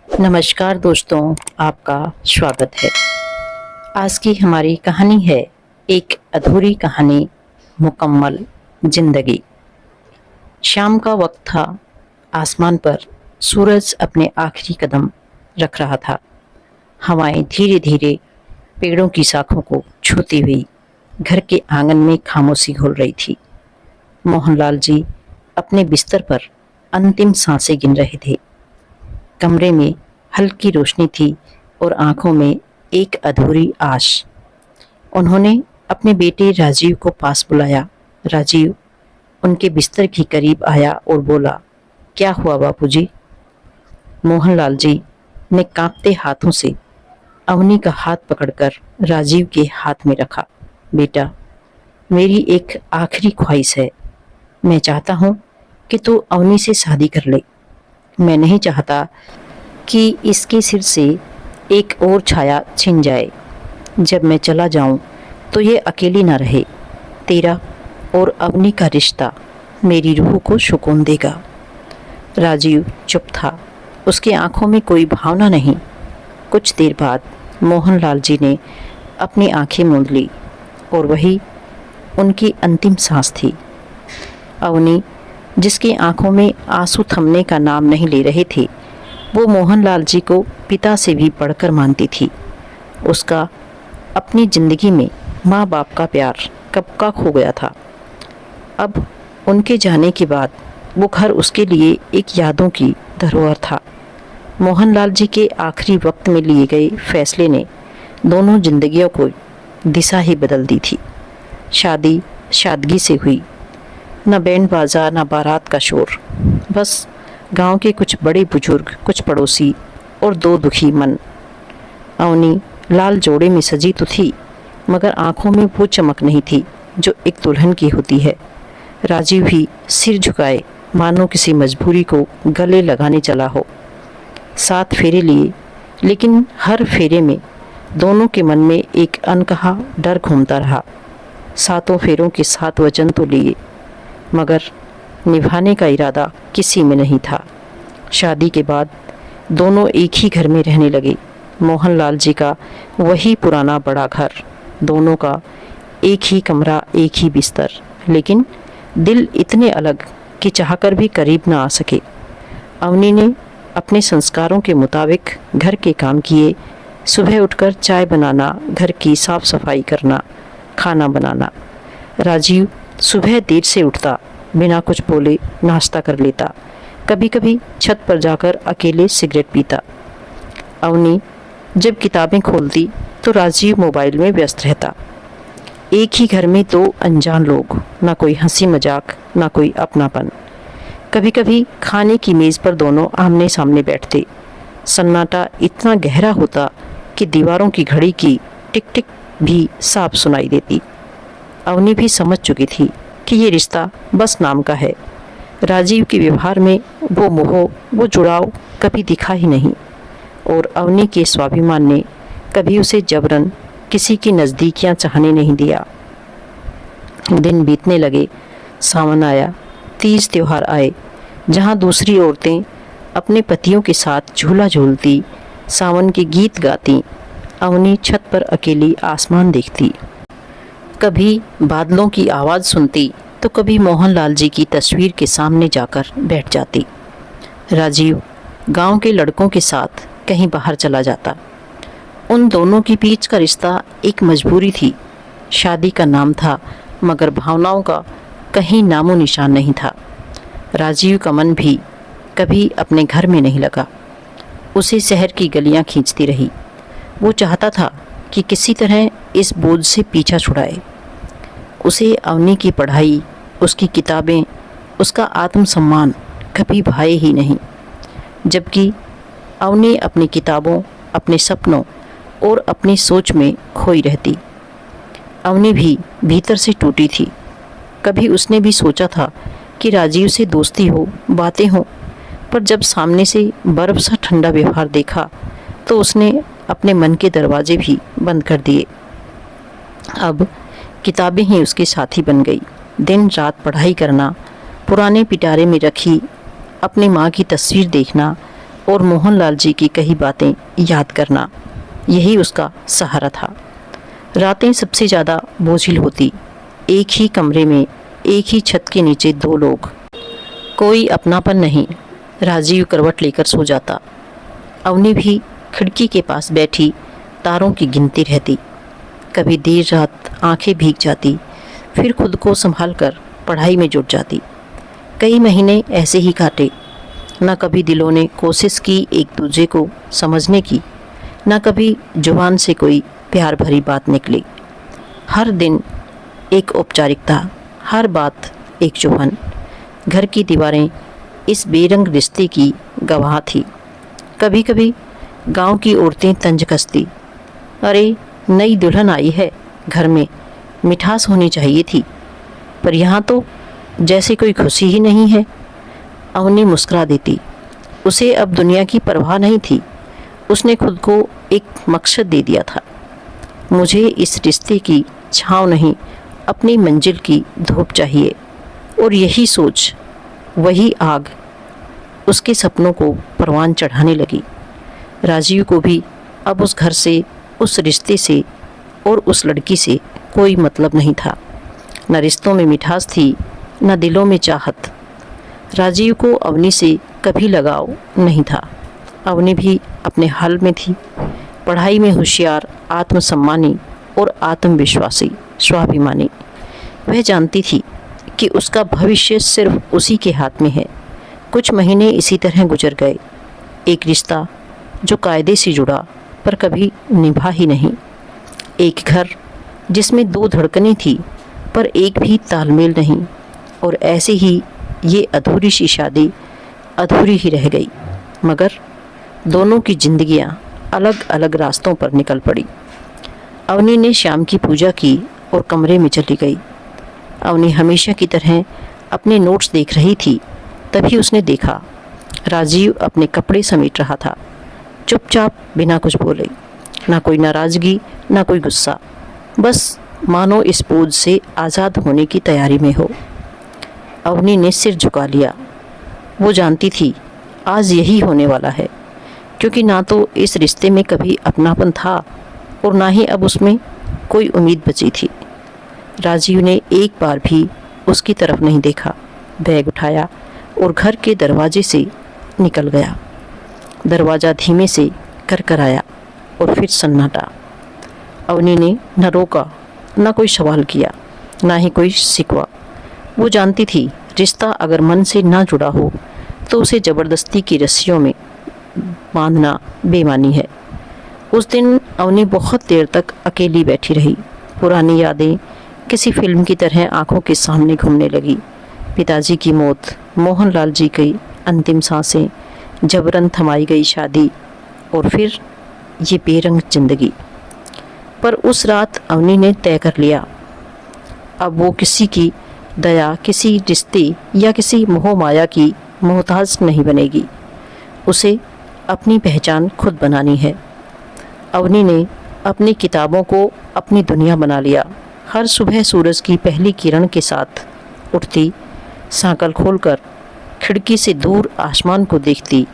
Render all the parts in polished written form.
नमस्कार दोस्तों, आपका स्वागत है। आज की हमारी कहानी है एक अधूरी कहानी, मुकम्मल जिंदगी। शाम का वक्त था। आसमान पर सूरज अपने आखिरी कदम रख रहा था। हवाएं धीरे धीरे पेड़ों की शाखों को छूती हुई घर के आंगन में खामोशी घोल रही थी। मोहनलाल जी अपने बिस्तर पर अंतिम सांसें गिन रहे थे। कमरे में हल्की रोशनी थी और आंखों में एक अधूरी आश। उन्होंने अपने बेटे राजीव को पास बुलाया। राजीव उनके बिस्तर के करीब आया और बोला, क्या हुआ बापूजी? मोहनलाल जी ने कांपते हाथों से अवनी का हाथ पकड़कर राजीव के हाथ में रखा। बेटा, मेरी एक आखिरी ख्वाहिश है। मैं चाहता हूँ कि तू अवनी से शादी कर ले। मैं नहीं चाहता कि इसके सिर से एक और छाया छिन जाए। जब मैं चला जाऊं तो ये अकेली ना रहे। तेरा और अवनी का रिश्ता मेरी रूह को सुकून देगा। राजीव चुप था। उसकी आंखों में कोई भावना नहीं। कुछ देर बाद मोहनलाल जी ने अपनी आंखें मूंद ली और वही उनकी अंतिम सांस थी। अवनी, जिसकी आंखों में आंसू थमने का नाम नहीं ले रहे थे, वो मोहनलाल जी को पिता से भी बढ़कर मानती थी। उसका अपनी जिंदगी में माँ बाप का प्यार कब का खो गया था। अब उनके जाने के बाद वो घर उसके लिए एक यादों की धरोहर था। मोहनलाल जी के आखिरी वक्त में लिए गए फैसले ने दोनों जिंदगियों को दिशा ही बदल दी थी। शादी सादगी से हुई। न बैंड बाजा, न बारात का शोर। बस गांव के कुछ बड़े बुजुर्ग, कुछ पड़ोसी और दो दुखी मन। अवनी लाल जोड़े में सजी तो थी, मगर आंखों में वो चमक नहीं थी जो एक दुल्हन की होती है। राजीव भी सिर झुकाए मानो किसी मजबूरी को गले लगाने चला हो। 7 फेरे लिए, लेकिन हर फेरे में दोनों के मन में एक अनकहा डर घूमता रहा। 7 फेरों के 7 वचन तो लिए, मगर निभाने का इरादा किसी में नहीं था। शादी के बाद दोनों एक ही घर में रहने लगे। मोहनलाल जी का वही पुराना बड़ा घर, दोनों का एक ही कमरा, एक ही बिस्तर, लेकिन दिल इतने अलग कि चाहकर भी करीब ना आ सके। अवनी ने अपने संस्कारों के मुताबिक घर के काम किए। सुबह उठकर चाय बनाना, घर की साफ सफाई करना, खाना बनाना। राजीव सुबह देर से उठता, बिना कुछ बोले नाश्ता कर लेता, कभी कभी छत पर जाकर अकेले सिगरेट पीता। अवनी जब किताबें खोलती तो राजीव मोबाइल में व्यस्त रहता। एक ही घर में 2 अनजान लोग, ना कोई हंसी मजाक, ना कोई अपनापन। कभी कभी खाने की मेज़ पर दोनों आमने सामने बैठते। सन्नाटा इतना गहरा होता कि दीवारों की घड़ी की टिक टिक भी साफ सुनाई देती। अवनी भी समझ चुकी थी कि ये रिश्ता बस नाम का है। राजीव के व्यवहार में वो मोह, वो जुड़ाव कभी दिखा ही नहीं, और अवनी के स्वाभिमान ने कभी उसे जबरन किसी की नज़दीकियां चाहने नहीं दिया। दिन बीतने लगे। सावन आया, तीज त्योहार आए, जहां दूसरी औरतें अपने पतियों के साथ झूला झूलती, सावन के गीत गाती, अवनी छत पर अकेली आसमान देखती। कभी बादलों की आवाज़ सुनती तो कभी मोहनलाल जी की तस्वीर के सामने जाकर बैठ जाती। राजीव गांव के लड़कों के साथ कहीं बाहर चला जाता। उन दोनों के बीच का रिश्ता एक मजबूरी थी। शादी का नाम था, मगर भावनाओं का कहीं नामो निशान नहीं था। राजीव का मन भी कभी अपने घर में नहीं लगा। उसे शहर की गलियां खींचती रही। वो चाहता था कि किसी तरह इस बोझ से पीछा छुड़ाए। उसे अवनी की पढ़ाई, उसकी किताबें, उसका आत्मसम्मान कभी भाए ही नहीं, जबकि अवनी अपनी किताबों, अपने सपनों और अपनी सोच में खोई रहती। अवनी भी भीतर से टूटी थी। कभी उसने भी सोचा था कि राजीव से दोस्ती हो, बातें हों, पर जब सामने से बर्फ सा ठंडा व्यवहार देखा तो उसने अपने मन के दरवाजे भी बंद कर दिए। अब किताबें ही उसके साथी बन गई। दिन रात पढ़ाई करना, पुराने पिटारे में रखी अपनी माँ की तस्वीर देखना, और मोहनलाल जी की कही बातें याद करना, यही उसका सहारा था। रातें सबसे ज़्यादा बोझिल होती। एक ही कमरे में, एक ही छत के नीचे दो लोग, कोई अपनापन नहीं। राजीव करवट लेकर सो जाता, अवनी भी खिड़की के पास बैठी तारों की गिनती रहती। कभी देर रात आंखें भीग जाती, फिर खुद को संभाल कर पढ़ाई में जुट जाती। कई महीने ऐसे ही काटे। न कभी दिलों ने कोशिश की एक दूसरे को समझने की, न कभी जुबान से कोई प्यार भरी बात निकली। हर दिन एक औपचारिकता, हर बात एक चुभन। घर की दीवारें इस बेरंग रिश्ते की गवाह थी। कभी कभी गांव की औरतें तंज कसती, अरे नई दुल्हन आई है, घर में मिठास होनी चाहिए थी, पर यहाँ तो जैसे कोई खुशी ही नहीं है। अवनी मुस्कुरा देती। उसे अब दुनिया की परवाह नहीं थी। उसने खुद को एक मकसद दे दिया था, मुझे इस रिश्ते की छाँव नहीं, अपनी मंजिल की धूप चाहिए। और यही सोच, वही आग उसके सपनों को परवान चढ़ाने लगी। राजीव को भी अब उस घर से, उस रिश्ते से और उस लड़की से कोई मतलब नहीं था। न रिश्तों में मिठास थी, न दिलों में चाहत। राजीव को अवनी से कभी लगाव नहीं था। अवनी भी अपने हाल में थी, पढ़ाई में होशियार, आत्मसम्मानी और आत्मविश्वासी, स्वाभिमानी। वह जानती थी कि उसका भविष्य सिर्फ उसी के हाथ में है। कुछ महीने इसी तरह गुजर गए। एक रिश्ता जो कायदे से जुड़ा पर कभी निभा ही नहीं। एक घर जिसमें दो धड़कनें थी पर एक भी तालमेल नहीं। और ऐसे ही ये अधूरी सी शादी अधूरी ही रह गई। मगर दोनों की जिंदगियां अलग अलग रास्तों पर निकल पड़ी। अवनी ने शाम की पूजा की और कमरे में चली गई। अवनी हमेशा की तरह अपने नोट्स देख रही थी। तभी उसने देखा राजीव अपने कपड़े समेट रहा था, चुपचाप, बिना कुछ बोले। ना कोई नाराज़गी, ना कोई गुस्सा, बस मानो इस बोझ से आज़ाद होने की तैयारी में हो। अवनी ने सिर झुका लिया। वो जानती थी आज यही होने वाला है, क्योंकि ना तो इस रिश्ते में कभी अपनापन था और ना ही अब उसमें कोई उम्मीद बची थी। राजीव ने एक बार भी उसकी तरफ नहीं देखा, बैग उठाया और घर के दरवाजे से निकल गया। दरवाज़ा धीमे से करकराया और फिर सन्नाटा। अवनी ने न रोका, न कोई सवाल किया, ना ही कोई शिकवा। वो जानती थी रिश्ता अगर मन से ना जुड़ा हो तो उसे ज़बरदस्ती की रस्सियों में बांधना बेईमानी है। उस दिन अवनी बहुत देर तक अकेली बैठी रही। पुरानी यादें किसी फिल्म की तरह आंखों के सामने घूमने लगी। पिताजी की मौत, मोहनलाल जी की अंतिम सांसें, जबरन थमाई गई शादी और फिर ये बेरंग जिंदगी। पर उस रात अवनी ने तय कर लिया, अब वो किसी की दया, किसी रिश्ते या किसी मोह माया की मोहताज नहीं बनेगी। उसे अपनी पहचान खुद बनानी है। अवनी ने अपनी किताबों को अपनी दुनिया बना लिया। हर सुबह सूरज की पहली किरण के साथ उठती, सांकल खोलकर खिड़की से दूर आसमान को देखती,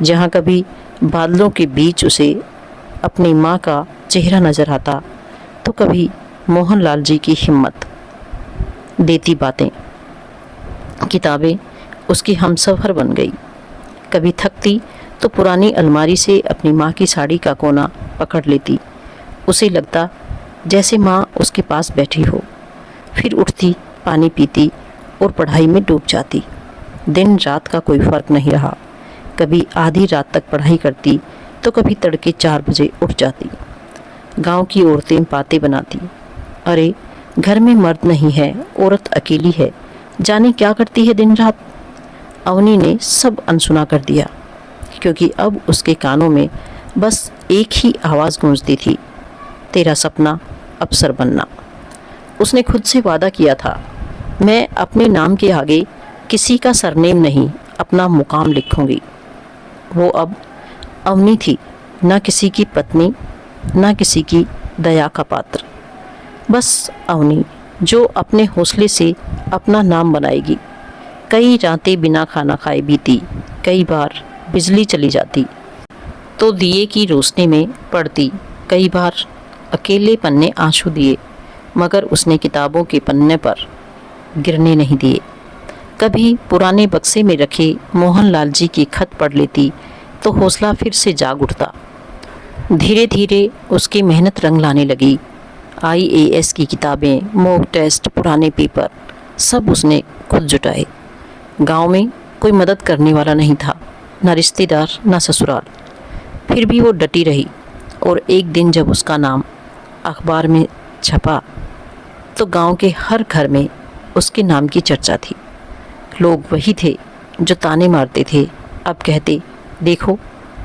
जहाँ कभी बादलों के बीच उसे अपनी माँ का चेहरा नजर आता तो कभी मोहनलाल जी की हिम्मत देती बातें। किताबें उसकी हमसफ़र बन गई। कभी थकती तो पुरानी अलमारी से अपनी माँ की साड़ी का कोना पकड़ लेती। उसे लगता जैसे माँ उसके पास बैठी हो। फिर उठती, पानी पीती और पढ़ाई में डूब जाती। दिन रात का कोई फ़र्क नहीं रहा। कभी आधी रात तक पढ़ाई करती तो कभी तड़के 4 बजे उठ जाती। गांव की औरतें बातें बनाती, अरे घर में मर्द नहीं है, औरत अकेली है, जाने क्या करती है दिन रात। अवनी ने सब अनसुना कर दिया, क्योंकि अब उसके कानों में बस एक ही आवाज़ गूंजती थी, तेरा सपना अफसर बनना। उसने खुद से वादा किया था, मैं अपने नाम के आगे किसी का सरनेम नहीं, अपना मुकाम लिखूंगी। वो अब अवनी थी, ना किसी की पत्नी, ना किसी की दया का पात्र। बस अवनी, जो अपने हौसले से अपना नाम बनाएगी। कई रातें बिना खाना खाए बीती। कई बार बिजली चली जाती तो दिए की रोशनी में पढ़ती। कई बार अकेले पन्ने आंसू दिए, मगर उसने किताबों के पन्ने पर गिरने नहीं दिए। कभी पुराने बक्से में रखे मोहनलाल जी की खत पढ़ लेती तो हौसला फिर से जाग उठता। धीरे धीरे उसकी मेहनत रंग लाने लगी। आईएएस की किताबें, मॉक टेस्ट, पुराने पेपर सब उसने खुद जुटाए। गांव में कोई मदद करने वाला नहीं था, न रिश्तेदार न ससुराल। फिर भी वो डटी रही और एक दिन जब उसका नाम अखबार में छपा तो गांव के हर घर में उसके नाम की चर्चा थी। लोग वही थे जो ताने मारते थे। अब कहते, देखो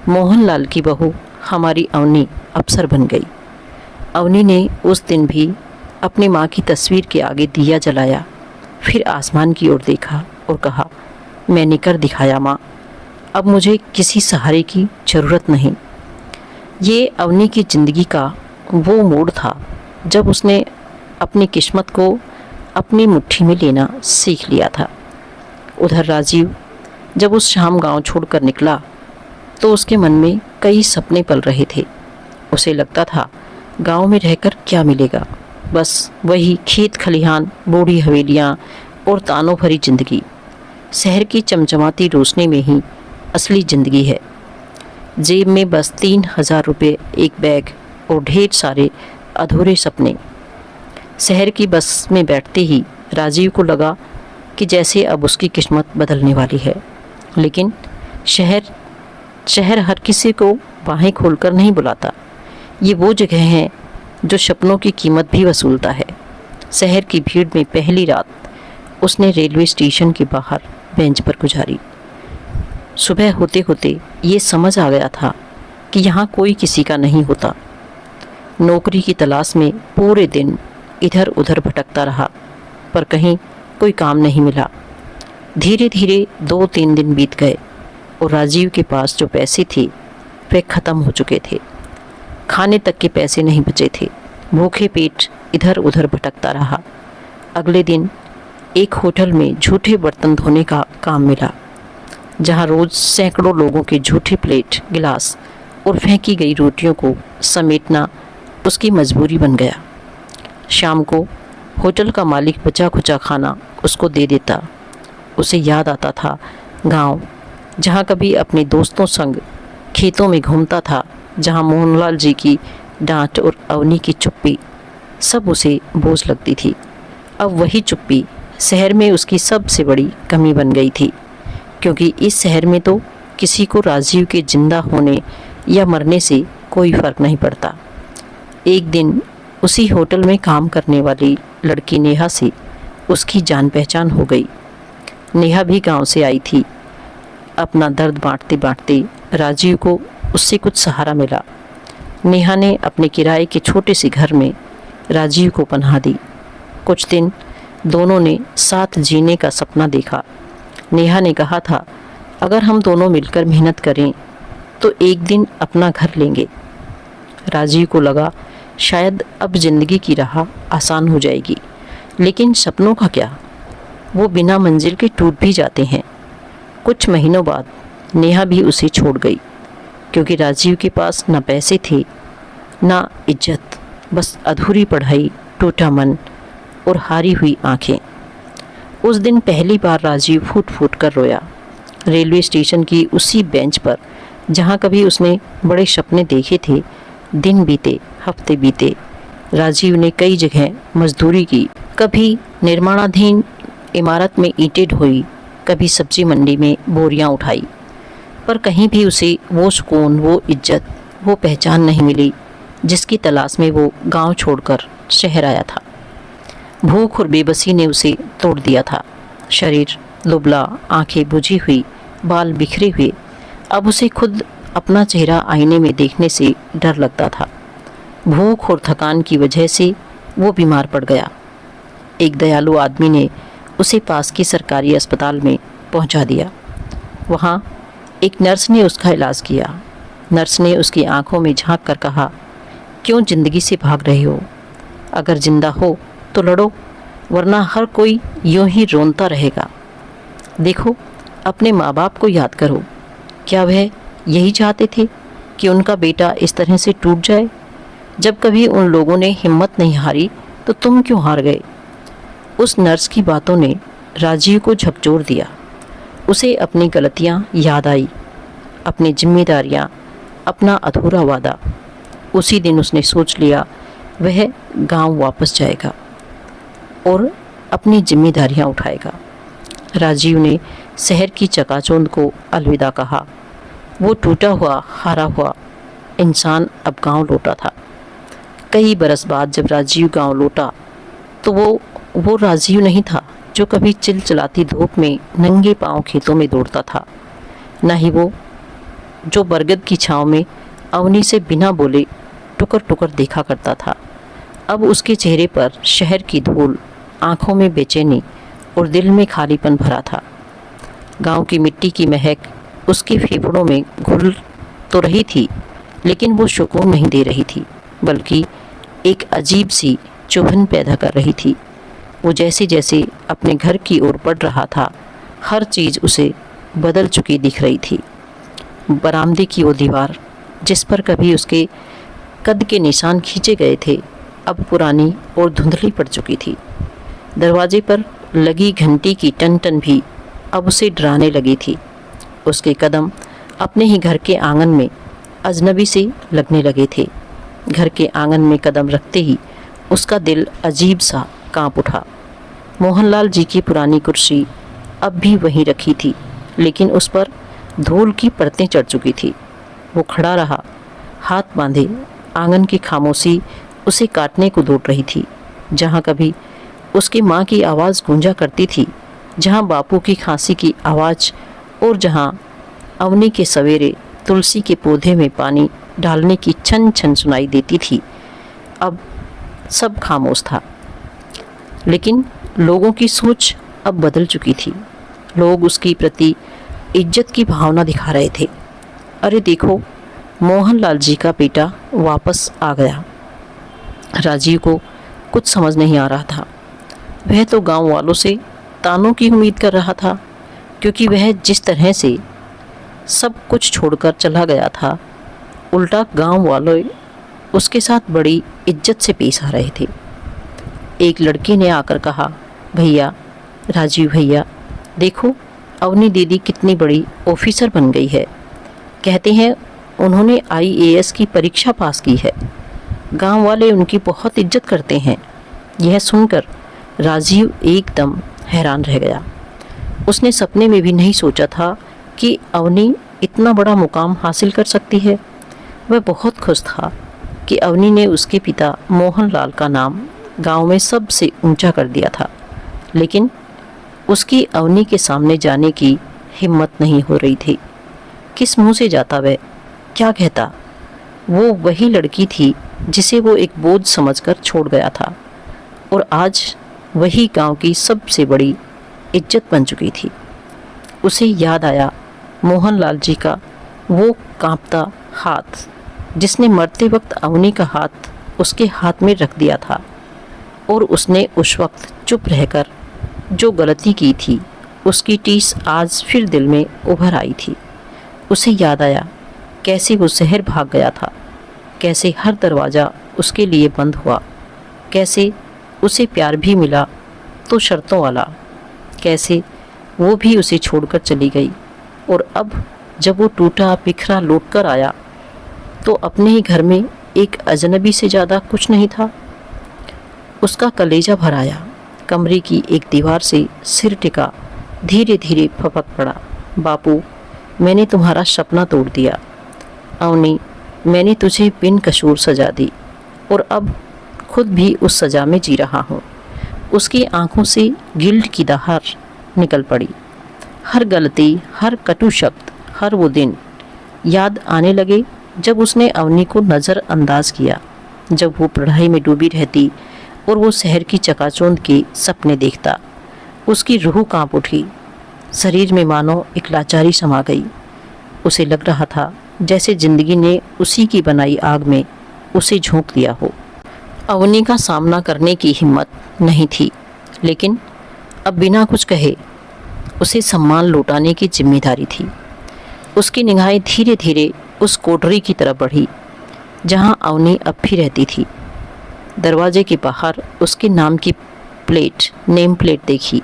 मोहनलाल की बहू हमारी अवनी अफसर बन गई। अवनी ने उस दिन भी अपनी माँ की तस्वीर के आगे दिया जलाया, फिर आसमान की ओर देखा और कहा, मैंने कर दिखाया माँ, अब मुझे किसी सहारे की ज़रूरत नहीं। ये अवनी की ज़िंदगी का वो मोड़ था जब उसने अपनी किस्मत को अपनी मुट्ठी में लेना सीख लिया था। उधर राजीव जब उस शाम गांव छोड़कर निकला तो उसके मन में कई सपने पल रहे थे। उसे लगता था गांव में रहकर क्या मिलेगा, बस वही खेत खलिहान, बूढ़ी हवेलियां और तानों भरी जिंदगी। शहर की चमचमाती रोशनी में ही असली ज़िंदगी है। जेब में बस 3000 रुपये, एक बैग और ढेर सारे अधूरे सपने। शहर की बस में बैठते ही राजीव को लगा कि जैसे अब उसकी किस्मत बदलने वाली है। लेकिन शहर हर किसी को बाहें खोलकर नहीं बुलाता। ये वो जगह है जो सपनों की कीमत भी वसूलता है। शहर की भीड़ में पहली रात उसने रेलवे स्टेशन के बाहर बेंच पर गुजारी। सुबह होते होते ये समझ आ गया था कि यहाँ कोई किसी का नहीं होता। नौकरी की तलाश में पूरे दिन इधर उधर भटकता रहा, पर कहीं कोई काम नहीं मिला। धीरे धीरे 2-3 दिन बीत गए और राजीव के पास जो पैसे थे वे ख़त्म हो चुके थे। खाने तक के पैसे नहीं बचे थे। भूखे पेट इधर उधर भटकता रहा। अगले दिन एक होटल में झूठे बर्तन धोने का काम मिला, जहां रोज़ सैकड़ों लोगों के झूठे प्लेट, गिलास और फेंकी गई रोटियों को समेटना उसकी मजबूरी बन गया। शाम को होटल का मालिक बचा खुचा खाना उसको दे देता। उसे याद आता था गांव, जहां कभी अपने दोस्तों संग खेतों में घूमता था, जहां मोहनलाल जी की डांट और अवनी की चुप्पी सब उसे बोझ लगती थी। अब वही चुप्पी शहर में उसकी सबसे बड़ी कमी बन गई थी, क्योंकि इस शहर में तो किसी को राजीव के जिंदा होने या मरने से कोई फ़र्क नहीं पड़ता। एक दिन उसी होटल में काम करने वाली लड़की नेहा से उसकी जान पहचान हो गई। नेहा भी गांव से आई थी। अपना दर्द बांटते बांटते राजीव को उससे कुछ सहारा मिला। नेहा ने अपने किराए के छोटे से घर में राजीव को पनाह दी। कुछ दिन दोनों ने साथ जीने का सपना देखा। नेहा ने कहा था, अगर हम दोनों मिलकर मेहनत करें तो एक दिन अपना घर लेंगे। राजीव को लगा शायद अब जिंदगी की राह आसान हो जाएगी, लेकिन सपनों का क्या, वो बिना मंजिल के टूट भी जाते हैं। कुछ महीनों बाद नेहा भी उसे छोड़ गई, क्योंकि राजीव के पास ना पैसे थे ना इज्जत, बस अधूरी पढ़ाई, टूटा मन और हारी हुई आंखें। उस दिन पहली बार राजीव फूट फूट कर रोया। रेलवे स्टेशन की उसी बेंच पर जहां कभी उसने बड़े सपने देखे थे। दिन बीते, हफ्ते बीते। राजीव ने कई जगह मजदूरी की, कभी निर्माणाधीन इमारत में ईंटें ढोई, कभी सब्जी मंडी में बोरियां उठाई, पर कहीं भी उसे वो सुकून, वो इज्जत, वो पहचान नहीं मिली जिसकी तलाश में वो गांव छोड़कर शहर आया था। भूख और बेबसी ने उसे तोड़ दिया था। शरीर दुबला, आंखें बुझी हुई, बाल बिखरे हुए। अब उसे खुद अपना चेहरा आईने में देखने से डर लगता था। भूख और थकान की वजह से वो बीमार पड़ गया। एक दयालु आदमी ने उसे पास की सरकारी अस्पताल में पहुंचा दिया। वहाँ एक नर्स ने उसका इलाज किया। नर्स ने उसकी आंखों में झांक कर कहा, क्यों जिंदगी से भाग रहे हो? अगर जिंदा हो तो लड़ो, वरना हर कोई यूं ही रोनता रहेगा। देखो, अपने माँ बाप को याद करो, क्या वह यही चाहते थे कि उनका बेटा इस तरह से टूट जाए? जब कभी उन लोगों ने हिम्मत नहीं हारी तो तुम क्यों हार गए? उस नर्स की बातों ने राजीव को झकझोर दिया। उसे अपनी गलतियां याद आई, अपनी जिम्मेदारियां, अपना अधूरा वादा। उसी दिन उसने सोच लिया वह गांव वापस जाएगा और अपनी जिम्मेदारियां उठाएगा। राजीव ने शहर की चकाचौंध को अलविदा कहा। वो टूटा हुआ, हारा हुआ इंसान अब गांव लौटा था। कई बरस बाद जब राजीव गांव लौटा तो वो राजीव नहीं था जो कभी चिलचिलाती धूप में नंगे पांव खेतों में दौड़ता था। न ही वो जो बरगद की छांव में अवनी से बिना बोले टुकर टुकर देखा करता था। अब उसके चेहरे पर शहर की धूल, आंखों में बेचैनी और दिल में खालीपन भरा था। गांव की मिट्टी की महक उसके फेफड़ों में घुल तो रही थी, लेकिन वो सुकून नहीं दे रही थी, बल्कि एक अजीब सी चुभन पैदा कर रही थी। वो जैसे जैसे अपने घर की ओर बढ़ रहा था, हर चीज़ उसे बदल चुकी दिख रही थी। बरामदे की वो दीवार जिस पर कभी उसके कद के निशान खींचे गए थे, अब पुरानी और धुंधली पड़ चुकी थी। दरवाजे पर लगी घंटी की टन टन भी अब उसे डराने लगी थी। उसके कदम अपने ही घर के आंगन में अजनबी से लगने लगे थे। घर के आंगन में कदम रखते ही उसका दिल अजीब सा कांप उठा। मोहनलाल जी की पुरानी कुर्सी अब भी वहीं रखी थी, लेकिन उस पर धूल की परतें चढ़ चुकी थी। वो खड़ा रहा, हाथ बांधे। आंगन की खामोशी उसे काटने को दौड़ रही थी। जहाँ कभी उसकी माँ की आवाज़ गूंजा करती थी, जहाँ बापू की खांसी की आवाज़ और जहाँ अवनी के सवेरे तुलसी के पौधे में पानी डालने की छन छन सुनाई देती थी, अब सब खामोश था। लेकिन लोगों की सोच अब बदल चुकी थी। लोग उसकी प्रति इज्जत की भावना दिखा रहे थे। अरे देखो, मोहनलाल जी का बेटा वापस आ गया। राजीव को कुछ समझ नहीं आ रहा था। वह तो गांव वालों से तानों की उम्मीद कर रहा था, क्योंकि वह जिस तरह से सब कुछ छोड़कर चला गया था, उल्टा गांव वालों उसके साथ बड़ी इज्जत से पेश आ रहे थे। एक लड़के ने आकर कहा, भैया, राजीव भैया, देखो अवनी दीदी कितनी बड़ी ऑफिसर बन गई है। कहते हैं उन्होंने IAS की परीक्षा पास की है। गांव वाले उनकी बहुत इज्जत करते हैं। यह सुनकर राजीव एकदम हैरान रह गया। उसने सपने में भी नहीं सोचा था कि अवनी इतना बड़ा मुकाम हासिल कर सकती है। वह बहुत खुश था कि अवनी ने उसके पिता मोहनलाल का नाम गांव में सबसे ऊंचा कर दिया था, लेकिन उसकी अवनी के सामने जाने की हिम्मत नहीं हो रही थी। किस मुंह से जाता वह, क्या कहता? वो वही लड़की थी जिसे वो एक बोझ समझकर छोड़ गया था, और आज वही गांव की सबसे बड़ी इज्जत बन चुकी थी। उसे याद आया मोहनलाल जी का वो कांपता हाथ, जिसने मरते वक्त अवनी का हाथ उसके हाथ में रख दिया था, और उसने उस वक्त चुप रहकर जो गलती की थी उसकी टीस आज फिर दिल में उभर आई थी। उसे याद आया कैसे वो शहर भाग गया था, कैसे हर दरवाज़ा उसके लिए बंद हुआ, कैसे उसे प्यार भी मिला तो शर्तों वाला, कैसे वो भी उसे छोड़कर चली गई, और अब जब वो टूटा बिखरा लौट कर आया तो अपने ही घर में एक अजनबी से ज़्यादा कुछ नहीं था। उसका कलेजा भर आया। कमरे की एक दीवार से सिर टिका, धीरे धीरे फपक पड़ा। बापू, मैंने तुम्हारा सपना तोड़ दिया। अवनी, मैंने तुझे बिन कसूर सजा दी, और अब खुद भी उस सज़ा में जी रहा हूँ। उसकी आंखों से गिल्ट की दहार निकल पड़ी। हर गलती, हर कटु शब्द, हर वो दिन याद आने लगे जब उसने अवनी को नज़रअंदाज किया, जब वो पढ़ाई में डूबी रहती और वो शहर की चकाचौंध के सपने देखता। उसकी रूह कांप उठी, शरीर में मानो एक लाचारी समा गई। उसे लग रहा था जैसे जिंदगी ने उसी की बनाई आग में उसे झोंक दिया हो। अवनी का सामना करने की हिम्मत नहीं थी, लेकिन अब बिना कुछ कहे उसे सम्मान लौटाने की जिम्मेदारी थी। उसकी निगाहें धीरे धीरे उस कोठरी की तरफ बढ़ी जहां अवनी अब भी रहती थी। दरवाजे के बाहर उसके नाम की नेम प्लेट देखी।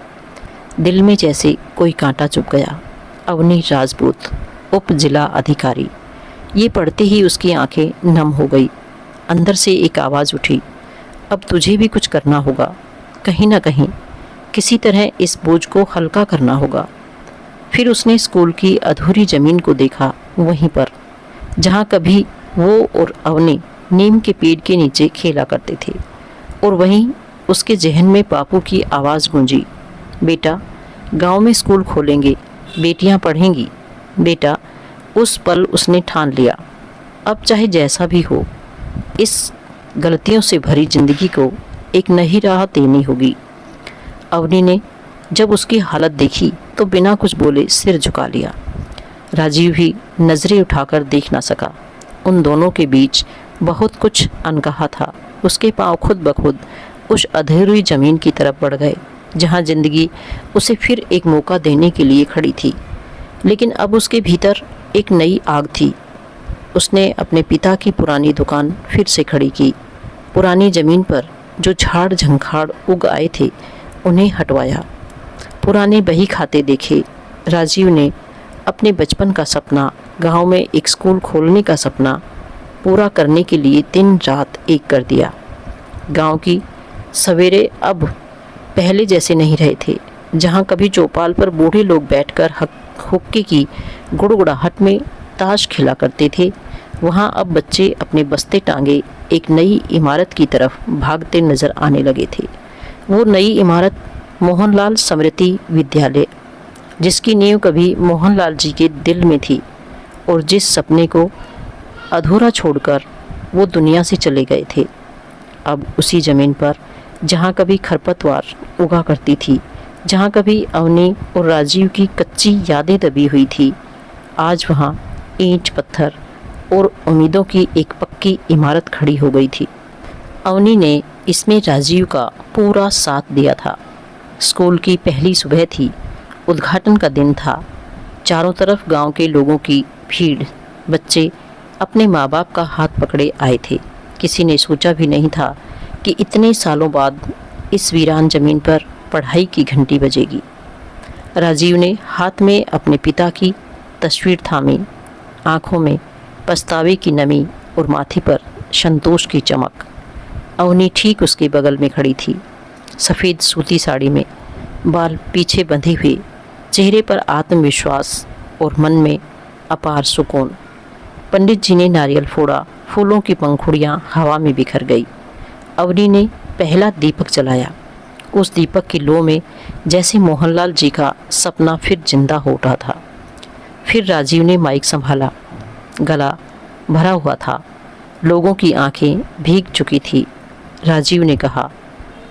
दिल में जैसे कोई कांटा चुभ गया। अवनी राजपूत, उप जिला अधिकारी। ये पढ़ते ही उसकी आंखें नम हो गई। अंदर से एक आवाज़ उठी, अब तुझे भी कुछ करना होगा। कहीं ना कहीं किसी तरह इस बोझ को हल्का करना होगा। फिर उसने स्कूल की अधूरी ज़मीन को देखा, वहीं पर जहाँ कभी वो और अवनी नीम के पेड़ के नीचे खेला करते थे। और वहीं उसके जहन में बापू की आवाज़ गूंजी, बेटा गांव में स्कूल खोलेंगे, बेटियां पढ़ेंगी। बेटा, उस पल उसने ठान लिया, अब चाहे जैसा भी हो, इस गलतियों से भरी जिंदगी को एक नई राह देनी होगी। अवनी ने जब उसकी हालत देखी तो बिना कुछ बोले सिर झुका लिया। राजीव भी नजरें उठाकर देख ना सका। उन दोनों के बीच बहुत कुछ अनकहा था। उसके पांव खुद ब खुद उस अधूरी जमीन की तरफ बढ़ गए जहां जिंदगी उसे फिर एक मौका देने के लिए खड़ी थी। लेकिन अब उसके भीतर एक नई आग थी। उसने अपने पिता की पुरानी दुकान फिर से खड़ी की। पुरानी जमीन पर जो झाड़ झंखाड़ उग आए थे उन्हें हटवाया। पुराने बही खाते देखे। राजीव ने अपने बचपन का सपना, गांव में एक स्कूल खोलने का सपना पूरा करने के लिए दिन रात एक कर दिया। गांव की सवेरे अब पहले जैसे नहीं रहे थे। जहां कभी चौपाल पर बूढ़े लोग बैठकर हुक्के की गुड़गुड़ाहट में ताश खेला करते थे, वहां अब बच्चे अपने बस्ते टांगे एक नई इमारत की तरफ भागते नजर आने लगे थे। वो नई इमारत मोहनलाल स्मृति विद्यालय, जिसकी नींव कभी मोहनलाल जी के दिल में थी और जिस सपने को अधूरा छोड़कर वो दुनिया से चले गए थे। अब उसी ज़मीन पर जहाँ कभी खरपतवार उगा करती थी, जहाँ कभी अवनी और राजीव की कच्ची यादें दबी हुई थी, आज वहाँ ईंट पत्थर और उम्मीदों की एक पक्की इमारत खड़ी हो गई थी। अवनी ने इसमें राजीव का पूरा साथ दिया था। स्कूल की पहली सुबह थी। उद्घाटन का दिन था। चारों तरफ गांव के लोगों की भीड़। बच्चे अपने माँ बाप का हाथ पकड़े आए थे। किसी ने सोचा भी नहीं था कि इतने सालों बाद इस वीरान जमीन पर पढ़ाई की घंटी बजेगी। राजीव ने हाथ में अपने पिता की तस्वीर थामी, आंखों में पछतावे की नमी और माथे पर संतोष की चमक। अवनी ठीक उसके बगल में खड़ी थी, सफ़ेद सूती साड़ी में, बाल पीछे बंधे हुए, चेहरे पर आत्मविश्वास और मन में अपार सुकून। पंडित जी ने नारियल फोड़ा, फूलों की पंखुड़ियाँ हवा में बिखर गई। अवनी ने पहला दीपक जलाया। उस दीपक की लो में जैसे मोहनलाल जी का सपना फिर जिंदा हो उठा था। फिर राजीव ने माइक संभाला। गला भरा हुआ था, लोगों की आंखें भीग चुकी थी। राजीव ने कहा,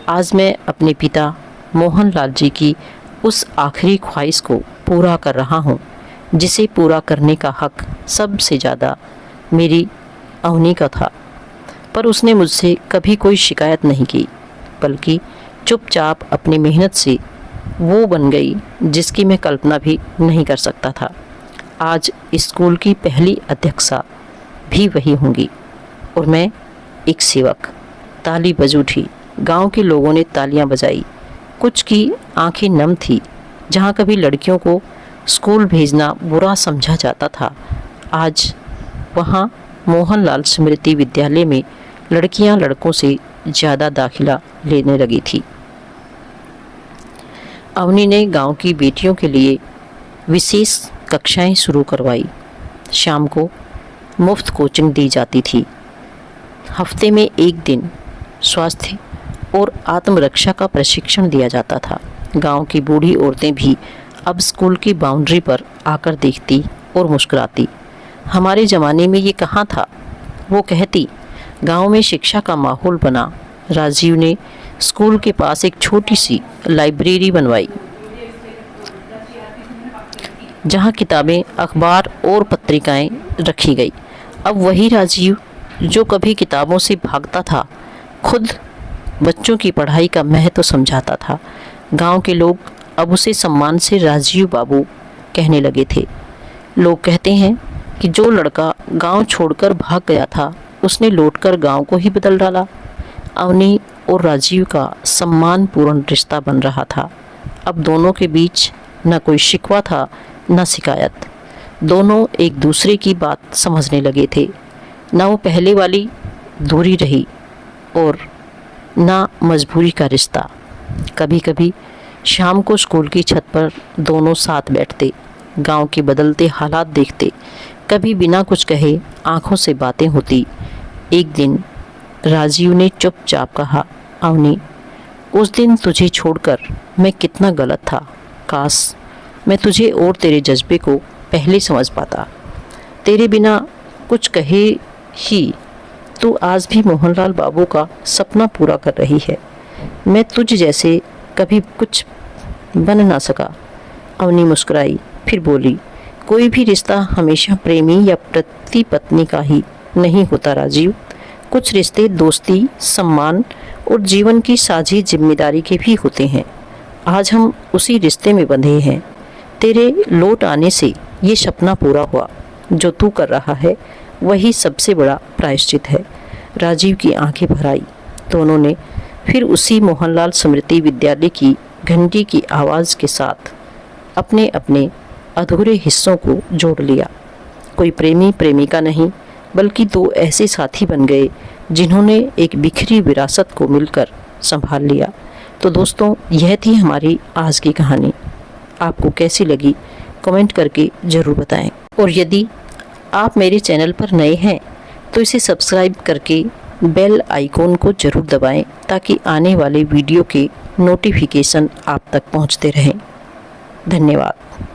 आज मैं अपने पिता मोहनलाल जी की उस आखिरी ख्वाहिश को पूरा कर रहा हूँ, जिसे पूरा करने का हक सबसे ज़्यादा मेरी अवनी का था। पर उसने मुझसे कभी कोई शिकायत नहीं की, बल्कि चुपचाप अपनी मेहनत से वो बन गई जिसकी मैं कल्पना भी नहीं कर सकता था। आज स्कूल की पहली अध्यक्षा भी वही होंगी और मैं एक सेवक। ताली बज उठी। गांव के लोगों ने तालियां बजाई। कुछ की आंखें नम थी। जहां कभी लड़कियों को स्कूल भेजना बुरा समझा जाता था, आज वहां मोहनलाल स्मृति विद्यालय में लड़कियां लड़कों से ज़्यादा दाखिला लेने लगी थी। अवनी ने गांव की बेटियों के लिए विशेष कक्षाएं शुरू करवाई। शाम को मुफ्त कोचिंग दी जाती थी। हफ्ते में एक दिन स्वास्थ्य और आत्मरक्षा का प्रशिक्षण दिया जाता था। गांव की बूढ़ी औरतें भी अब स्कूल की बाउंड्री पर आकर देखती और मुस्कुराती। हमारे ज़माने में ये कहाँ था, वो कहती। गांव में शिक्षा का माहौल बना। राजीव ने स्कूल के पास एक छोटी सी लाइब्रेरी बनवाई, जहां किताबें, अखबार और पत्रिकाएं रखी गई। अब वही राजीव जो कभी किताबों से भागता था, खुद बच्चों की पढ़ाई का महत्व समझाता था। गांव के लोग अब उसे सम्मान से राजीव बाबू कहने लगे थे। लोग कहते हैं कि जो लड़का गांव छोड़कर भाग गया था उसने लौटकर गांव को ही बदल डाला। अवनी और राजीव का सम्मानपूर्ण रिश्ता बन रहा था। अब दोनों के बीच न कोई शिकवा था न शिकायत। दोनों एक दूसरे की बात समझने लगे थे। न वो पहले वाली दूरी रही और न मजबूरी का रिश्ता। कभी कभी शाम को स्कूल की छत पर दोनों साथ बैठते, गांव के बदलते हालात देखते। कभी बिना कुछ कहे आंखों से बातें होती। एक दिन राजीव ने चुपचाप कहा, अवनी, उस दिन तुझे छोड़कर मैं कितना गलत था। काश मैं तुझे और तेरे जज्बे को पहले समझ पाता। तेरे बिना कुछ कहे ही तू आज भी मोहनलाल बाबू का सपना पूरा कर रही है। मैं तुझ जैसे कभी कुछ बन ना सका। अवनी मुस्कुराई, फिर बोली, कोई भी रिश्ता हमेशा प्रेमी या पति पत्नी का ही नहीं होता राजीव। कुछ रिश्ते दोस्ती, सम्मान और जीवन की साझी जिम्मेदारी के भी होते हैं। आज हम उसी रिश्ते में बंधे हैं। तेरे लौट आने से ये सपना पूरा हुआ। जो तू कर रहा है वही सबसे बड़ा प्रायश्चित है। राजीव की आंखें भर आई। दोनों ने फिर उसी मोहनलाल स्मृति विद्यालय की घंटी की आवाज़ के साथ अपने अपने अधूरे हिस्सों को जोड़ लिया। कोई प्रेमी प्रेमिका नहीं, बल्कि दो ऐसे साथी बन गए जिन्होंने एक बिखरी विरासत को मिलकर संभाल लिया। तो दोस्तों, यह थी हमारी आज की कहानी। आपको कैसी लगी कमेंट करके ज़रूर बताएं। और यदि आप मेरे चैनल पर नए हैं तो इसे सब्सक्राइब करके बेल आइकॉन को ज़रूर दबाएं ताकि आने वाले वीडियो के नोटिफिकेशन आप तक पहुंचते रहें। धन्यवाद।